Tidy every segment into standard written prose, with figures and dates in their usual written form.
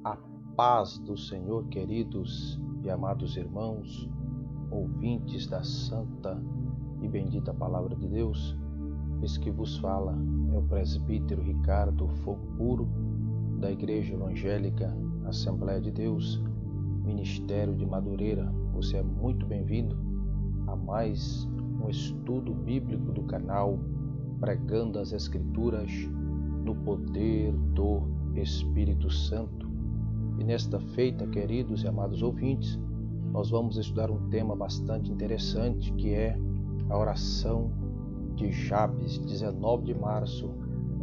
A paz do Senhor, queridos e amados irmãos, ouvintes da santa e bendita palavra de Deus. Esse que vos fala é o presbítero Ricardo Fogo Puro, da Igreja Evangélica Assembleia de Deus, Ministério de Madureira. Você é muito bem-vindo a mais um estudo bíblico do canal Pregando as Escrituras no poder do Espírito Santo. E nesta feita, queridos e amados ouvintes, nós vamos estudar um tema bastante interessante, que é a oração de Jabes, 19 de março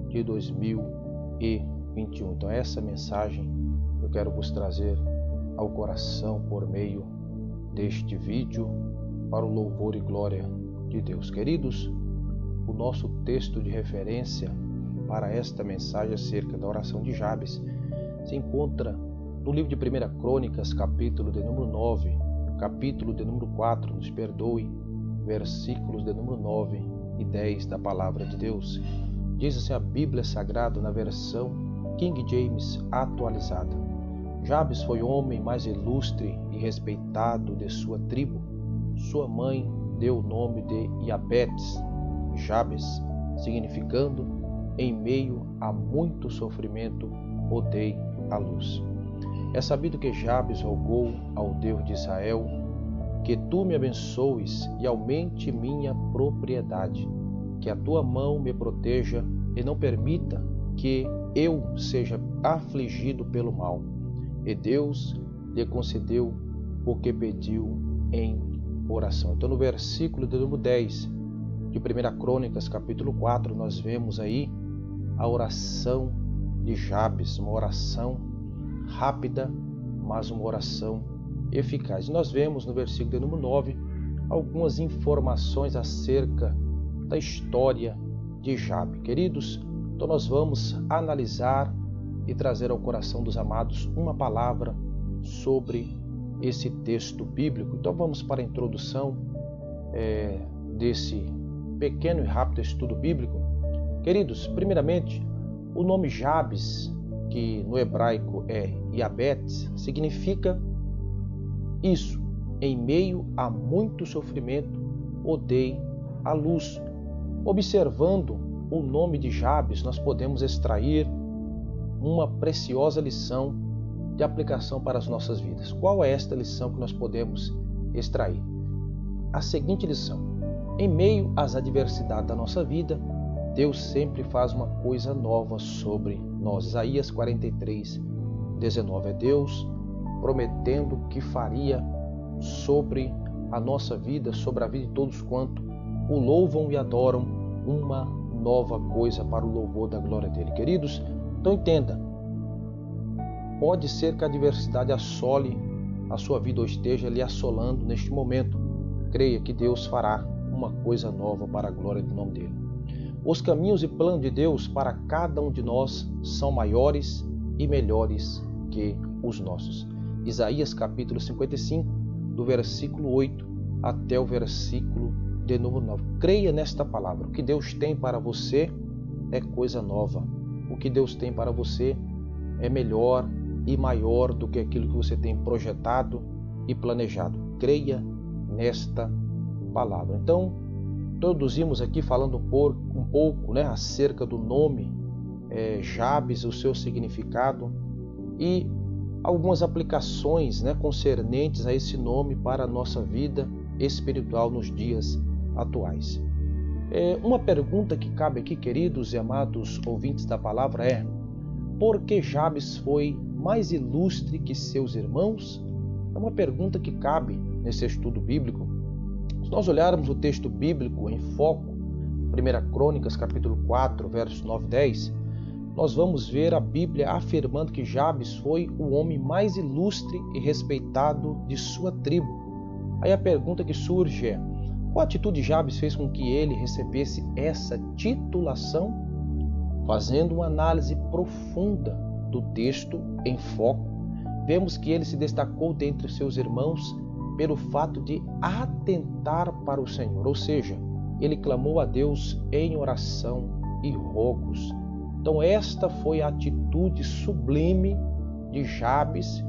de 2021. Então, essa mensagem eu quero vos trazer ao coração por meio deste vídeo, para o louvor e glória de Deus. Queridos, o nosso texto de referência para esta mensagem acerca da oração de Jabes se encontra no livro de 1 Crônicas, capítulo de número 9, capítulo de número 4, nos perdoe, versículos de número 9 e 10 da palavra de Deus. Diz assim a Bíblia Sagrada na versão King James atualizada: Jabes foi o homem mais ilustre e respeitado de sua tribo. Sua mãe deu o nome de Iabetes, Jabes, significando em meio a muito sofrimento, dei a luz. É sabido que Jabes rogou ao Deus de Israel que tu me abençoes e aumente minha propriedade, que a tua mão me proteja e não permita que eu seja afligido pelo mal. E Deus lhe concedeu o que pediu em oração. Então, no versículo de número 10 de 1 Crônicas, capítulo 4, nós vemos aí a oração de Jabes, uma oração rápida, mas uma oração eficaz. Nós vemos no versículo de número 9 algumas informações acerca da história de Jabes. Queridos, então nós vamos analisar e trazer ao coração dos amados uma palavra sobre esse texto bíblico. Então vamos para a introdução desse pequeno e rápido estudo bíblico. Queridos, primeiramente, o nome Jabes, que no hebraico é Iabetes, significa isso: em meio a muito sofrimento, dei a luz. Observando o nome de Jabes, nós podemos extrair uma preciosa lição de aplicação para as nossas vidas. Qual é esta lição que nós podemos extrair? A seguinte lição: em meio às adversidades da nossa vida, Deus sempre faz uma coisa nova sobre nós. Isaías 43, 19. É Deus prometendo que faria sobre a nossa vida, sobre a vida de todos quanto o louvam e adoram, uma nova coisa para o louvor da glória dele. Queridos, então entenda, pode ser que a adversidade assole a sua vida ou esteja lhe assolando neste momento. Creia que Deus fará uma coisa nova para a glória do nome dele. Os caminhos e planos de Deus para cada um de nós são maiores e melhores que os nossos. Isaías capítulo 55, do versículo 8 até o versículo de número 9. Creia nesta palavra. O que Deus tem para você é coisa nova. O que Deus tem para você é melhor e maior do que aquilo que você tem projetado e planejado. Creia nesta palavra. Então, introduzimos aqui falando um pouco acerca do nome Jabes, o seu significado e algumas aplicações concernentes a esse nome para a nossa vida espiritual nos dias atuais. Uma pergunta que cabe aqui, queridos e amados ouvintes da palavra, é: por que Jabes foi mais ilustre que seus irmãos? É uma pergunta que cabe nesse estudo bíblico. Se nós olharmos o texto bíblico em foco, 1 Crônicas, capítulo 4, versos 9 e 10, nós vamos ver a Bíblia afirmando que Jabes foi o homem mais ilustre e respeitado de sua tribo. Aí a pergunta que surge é: qual atitude Jabes fez com que ele recebesse essa titulação? Fazendo uma análise profunda do texto em foco, vemos que ele se destacou dentre seus irmãos pelo fato de atentar para o Senhor, ou seja, ele clamou a Deus em oração e rogos. Então esta foi a atitude sublime de Jabes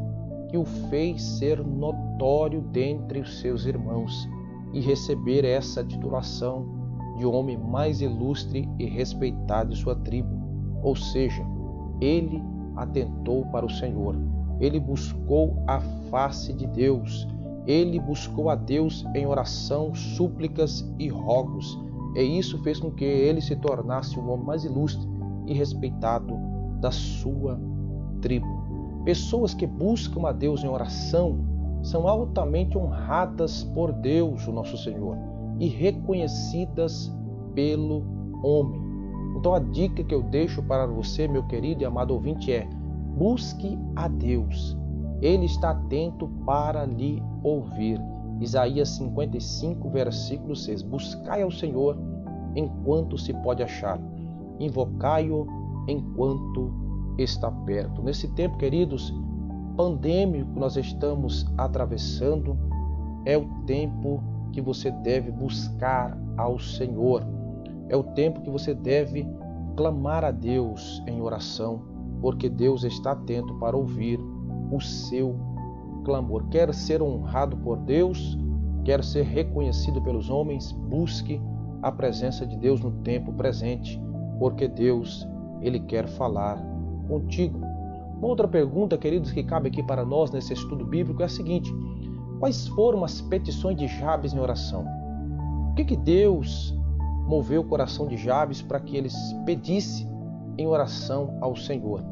que o fez ser notório dentre os seus irmãos e receber essa titulação de homem mais ilustre e respeitado de sua tribo. Ou seja, ele atentou para o Senhor, ele buscou a face de Deus, ele buscou a Deus em oração, súplicas e rogos. E isso fez com que ele se tornasse o homem mais ilustre e respeitado da sua tribo. Pessoas que buscam a Deus em oração são altamente honradas por Deus, o nosso Senhor, e reconhecidas pelo homem. Então a dica que eu deixo para você, meu querido e amado ouvinte, é: busque a Deus. Ele está atento para lhe ouvir. Isaías 55, versículo 6. Buscai ao Senhor enquanto se pode achar. Invocai-o enquanto está perto. Nesse tempo, queridos, pandêmico que nós estamos atravessando, é o tempo que você deve buscar ao Senhor. É o tempo que você deve clamar a Deus em oração, porque Deus está atento para ouvir o seu clamor. Quer ser honrado por Deus, quer ser reconhecido pelos homens, busque a presença de Deus no tempo presente, porque Deus, Ele quer falar contigo. Uma outra pergunta, queridos, que cabe aqui para nós nesse estudo bíblico é a seguinte: quais foram as petições de Jabes em oração? O que Deus moveu o coração de Jabes para que ele pedisse em oração ao Senhor?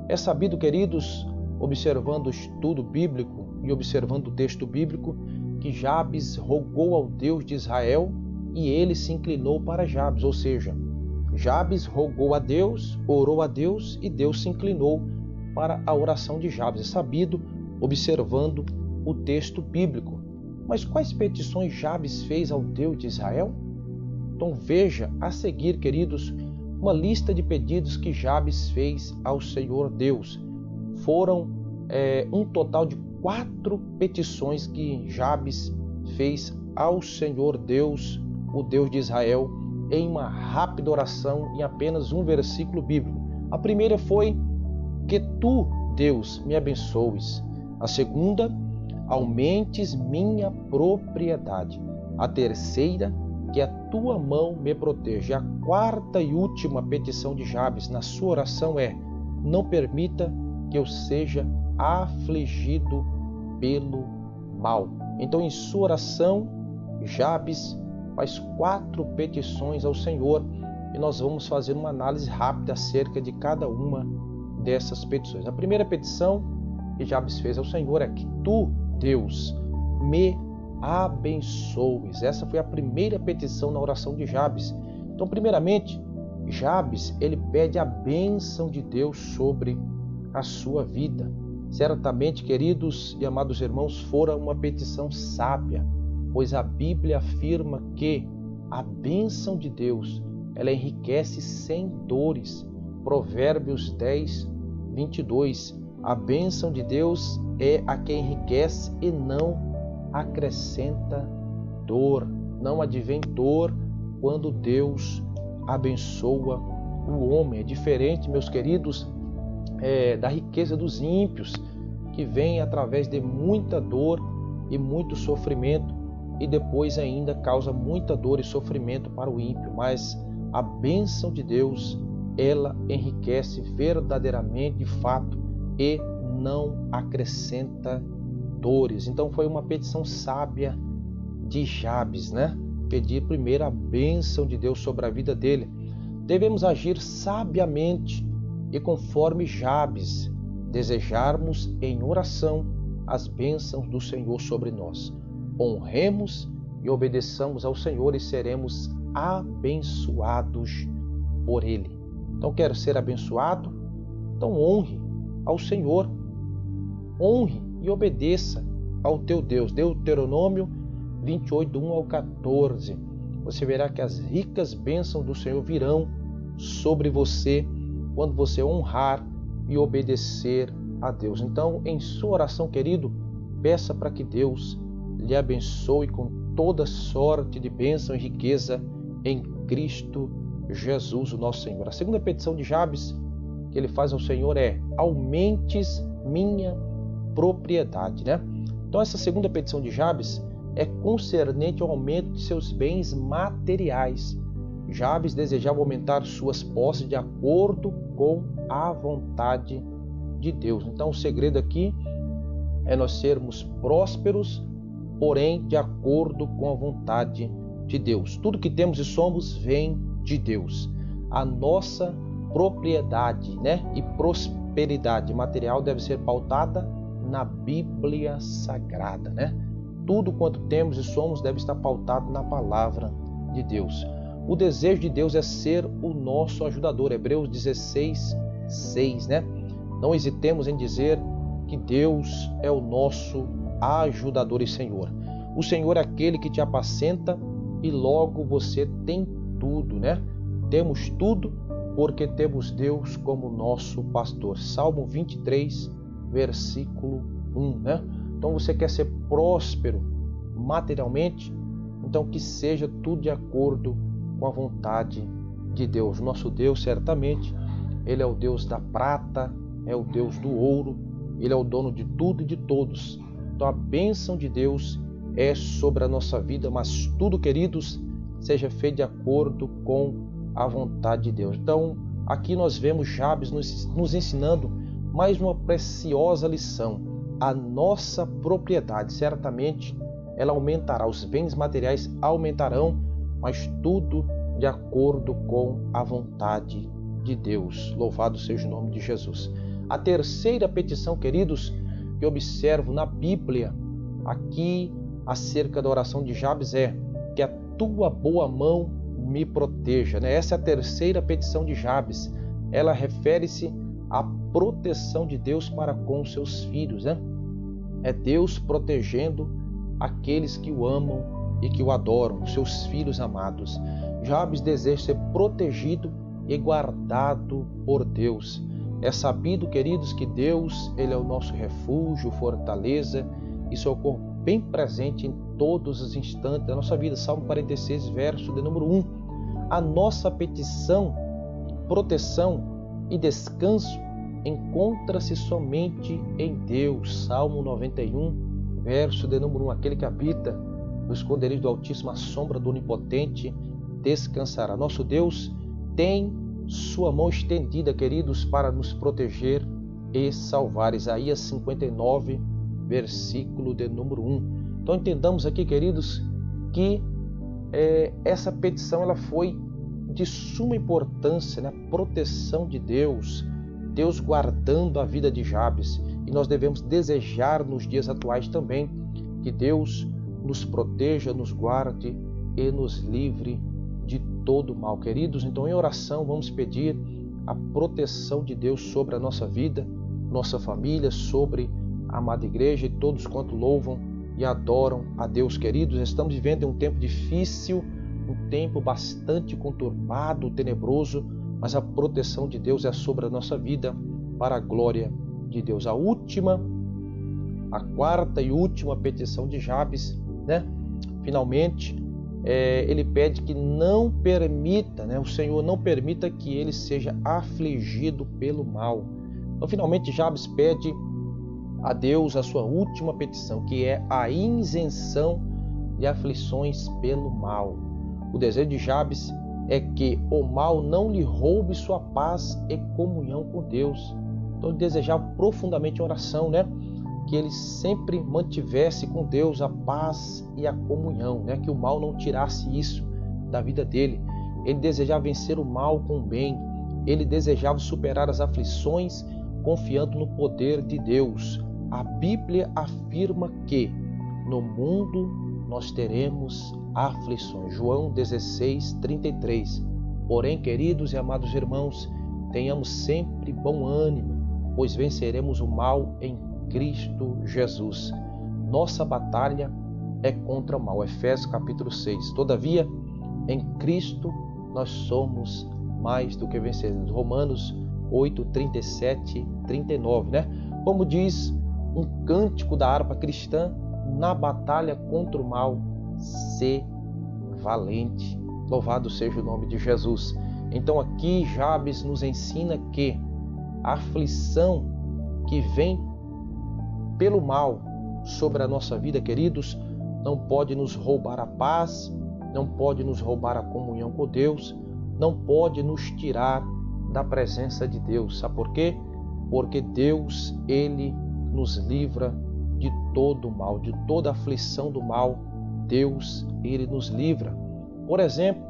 É sabido, queridos, observando o estudo bíblico e observando o texto bíblico, que Jabes rogou ao Deus de Israel e ele se inclinou para Jabes, ou seja, Jabes rogou a Deus, orou a Deus e Deus se inclinou para a oração de Jabes. É sabido observando o texto bíblico. Mas quais petições Jabes fez ao Deus de Israel? Então veja a seguir, queridos, uma lista de pedidos que Jabes fez ao Senhor Deus. Foram um total de 4 petições que Jabes fez ao Senhor Deus, o Deus de Israel, em uma rápida oração, em apenas um versículo bíblico. A primeira foi: que tu, Deus, me abençoes. A segunda: aumentes minha propriedade. A terceira: que a tua mão me proteja. A quarta e última petição de Jabes na sua oração é: não permita que eu seja afligido pelo mal. Então, em sua oração, Jabes faz 4 petições ao Senhor e nós vamos fazer uma análise rápida acerca de cada uma dessas petições. A primeira petição que Jabes fez ao Senhor é que tu, Deus, me abençoes. Essa foi a primeira petição na oração de Jabes. Então, primeiramente, Jabes, ele pede a bênção de Deus sobre a sua vida. Certamente, queridos e amados irmãos, fora uma petição sábia, pois a Bíblia afirma que a bênção de Deus, ela enriquece sem dores. Provérbios 10, 22. A bênção de Deus é a que enriquece e não acrescenta dor. Não advém dor quando Deus abençoa o homem. É diferente, meus queridos, da riqueza dos ímpios, que vem através de muita dor e muito sofrimento, e depois ainda causa muita dor e sofrimento para o ímpio. Mas a bênção de Deus, ela enriquece verdadeiramente, de fato, e não acrescenta dores. Então foi uma petição sábia de Jabes, Pedir primeiro a bênção de Deus sobre a vida dele. Devemos agir sabiamente e conforme Jabes, desejarmos em oração as bênçãos do Senhor sobre nós. Honremos e obedeçamos ao Senhor e seremos abençoados por Ele. Então, quero ser abençoado? Então, honre ao Senhor. Honre e obedeça ao teu Deus. Deuteronômio 28, do 1 ao 14. Você verá que as ricas bênçãos do Senhor virão sobre você quando você honrar e obedecer a Deus. Então, em sua oração, querido, peça para que Deus lhe abençoe com toda sorte de bênção e riqueza em Cristo Jesus, o nosso Senhor. A segunda petição de Jabes que ele faz ao Senhor é: aumentes minha propriedade, né? Então essa segunda petição de Jabes é concernente ao aumento de seus bens materiais. Jabes desejava aumentar suas posses de acordo com a vontade de Deus. Então o segredo aqui é nós sermos prósperos, porém de acordo com a vontade de Deus. Tudo que temos e somos vem de Deus. A nossa propriedade, né, e prosperidade material deve ser pautada na Bíblia Sagrada, né? Tudo quanto temos e somos deve estar pautado na palavra de Deus. O desejo de Deus é ser o nosso ajudador. Hebreus 16, 6, né? Não hesitemos em dizer que Deus é o nosso ajudador e Senhor. O Senhor é aquele que te apacenta e logo você tem tudo, né? Temos tudo porque temos Deus como nosso pastor. Salmo 23, versículo 1, né? Então você quer ser próspero materialmente? Então que seja tudo de acordo com a vontade de Deus. Nosso Deus, certamente, Ele é o Deus da prata, é o Deus do ouro, Ele é o dono de tudo e de todos. Então a bênção de Deus é sobre a nossa vida, mas tudo, queridos, seja feito de acordo com a vontade de Deus. Então aqui nós vemos Jabes nos ensinando mais uma preciosa lição. A nossa propriedade, certamente, ela aumentará, os bens materiais aumentarão, mas tudo de acordo com a vontade de Deus. Louvado seja o nome de Jesus. A terceira petição, queridos, que observo na Bíblia, aqui acerca da oração de Jabes, é que a tua boa mão me proteja, né? Essa é a terceira petição de Jabes. Ela refere-se à proteção de Deus para com os seus filhos, né? É Deus protegendo aqueles que o amam e que o adoram, seus filhos amados. Jabes deseja ser protegido e guardado por Deus. É sabido, queridos, que Deus, Ele é o nosso refúgio, fortaleza e socorro bem presente em todos os instantes da nossa vida. Salmo 46, verso de número 1. A nossa petição, proteção e descanso encontra-se somente em Deus. Salmo 91, verso de número 1. Aquele que habita no esconderijo do Altíssimo, à sombra do Onipotente, descansará. Nosso Deus tem sua mão estendida, queridos, para nos proteger e salvar. Isaías 59, versículo de número 1. Então entendamos aqui, queridos, que essa petição ela foi de suma importância, né? Proteção de Deus, Deus guardando a vida de Jabes. E nós devemos desejar nos dias atuais também que Deus nos proteja, nos guarde e nos livre de todo mal. Queridos, então em oração vamos pedir a proteção de Deus sobre a nossa vida, nossa família, sobre a amada igreja e todos quanto louvam e adoram a Deus. Queridos, estamos vivendo em um tempo difícil, um tempo bastante conturbado, tenebroso, mas a proteção de Deus é sobre a nossa vida para a glória de Deus. A quarta e última petição de Jabes, né? Finalmente, ele pede que não permita, né? O Senhor não permita que ele seja afligido pelo mal. Então, finalmente, Jabes pede a Deus a sua última petição, que é a isenção de aflições pelo mal. O desejo de Jabes é que o mal não lhe roube sua paz e comunhão com Deus. Então ele desejava profundamente a oração, né? Que ele sempre mantivesse com Deus a paz e a comunhão, né? Que o mal não tirasse isso da vida dele. Ele desejava vencer o mal com o bem. Ele desejava superar as aflições confiando no poder de Deus. A Bíblia afirma que no mundo nós teremos aflições. João 16, 33. Porém, queridos e amados irmãos, tenhamos sempre bom ânimo, pois venceremos o mal em Cristo Jesus. Nossa batalha é contra o mal. Efésios capítulo 6. Todavia, em Cristo nós somos mais do que vencedores. Romanos 8, 37, 39, né? Como diz um cântico da harpa cristã, na batalha contra o mal, ser valente. Louvado seja o nome de Jesus. Então aqui Jabes nos ensina que a aflição que vem pelo mal sobre a nossa vida, queridos, não pode nos roubar a paz, não pode nos roubar a comunhão com Deus, não pode nos tirar da presença de Deus. Sabe por quê? Porque Deus, Ele nos livra de todo o mal, de toda aflição do mal. Deus, Ele nos livra. Por exemplo,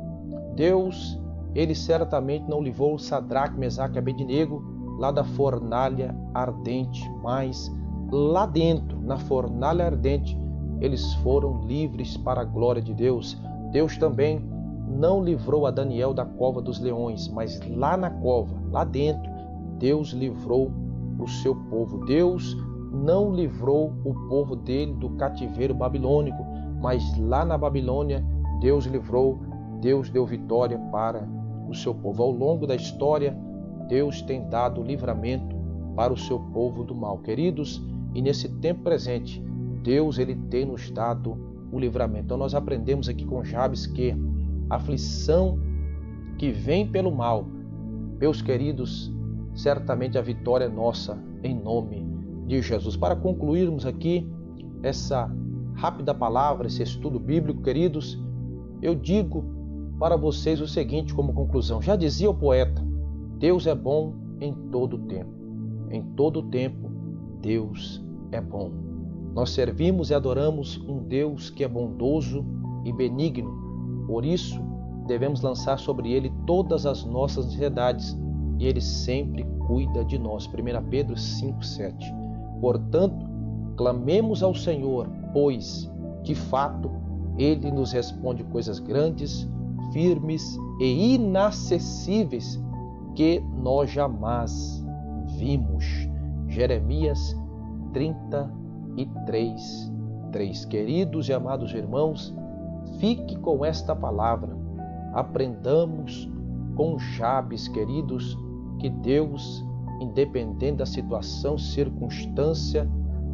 Deus, Ele certamente não livrou Sadraque, Mesaque e Abednego lá da fornalha ardente, mas lá dentro, na fornalha ardente, eles foram livres para a glória de Deus. Deus também não livrou a Daniel da cova dos leões, mas lá na cova, lá dentro, Deus livrou o seu povo. Deus não livrou o povo dele do cativeiro babilônico, mas lá na Babilônia, Deus livrou, Deus deu vitória para o seu povo. Ao longo da história, Deus tem dado livramento para o seu povo do mal. Queridos, e nesse tempo presente, Deus, Ele tem nos dado o livramento. Então nós aprendemos aqui com Jabes que a aflição que vem pelo mal, meus queridos, certamente a vitória é nossa, em nome de Jesus. Para concluirmos aqui essa rápida palavra, esse estudo bíblico, queridos, eu digo para vocês o seguinte como conclusão. Já dizia o poeta, Deus é bom em todo tempo. Em todo tempo, Deus é bom. Nós servimos e adoramos um Deus que é bondoso e benigno. Por isso, devemos lançar sobre Ele todas as nossas ansiedades e Ele sempre cuida de nós. 1 Pedro 5,7. Portanto, clamemos ao Senhor, pois, de fato, Ele nos responde coisas grandes, firmes e inacessíveis que nós jamais vimos. Jeremias 33:3. Queridos e amados irmãos, fique com esta palavra. Aprendamos com Jabes, queridos, que Deus, independente da situação, circunstância,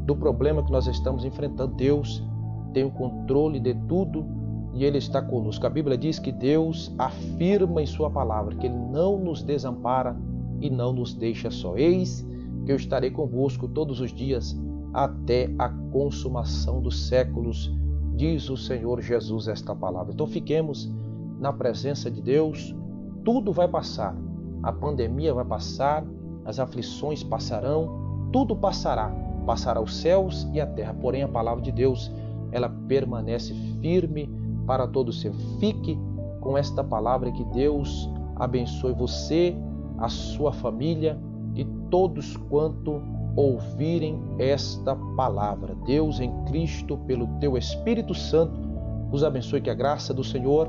do problema que nós estamos enfrentando, Deus tem o controle de tudo e Ele está conosco. A Bíblia diz que Deus afirma em sua palavra que Ele não nos desampara e não nos deixa só. Eis que eu estarei convosco todos os dias até a consumação dos séculos, diz o Senhor Jesus esta palavra. Então fiquemos na presença de Deus, tudo vai passar, a pandemia vai passar, as aflições passarão, tudo passará os céus e a terra, porém a palavra de Deus, ela permanece firme para todo sempre. Fique com esta palavra e que Deus abençoe você, a sua família e todos quanto ouvirem esta palavra. Deus em Cristo, pelo teu Espírito Santo, os abençoe. Que a graça do Senhor,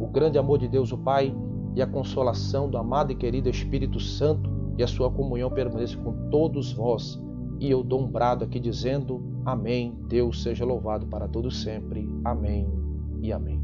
o grande amor de Deus o Pai e a consolação do amado e querido Espírito Santo e a sua comunhão permaneça com todos vós. E eu dou um brado aqui dizendo amém. Deus seja louvado para todos sempre. Amém e amém.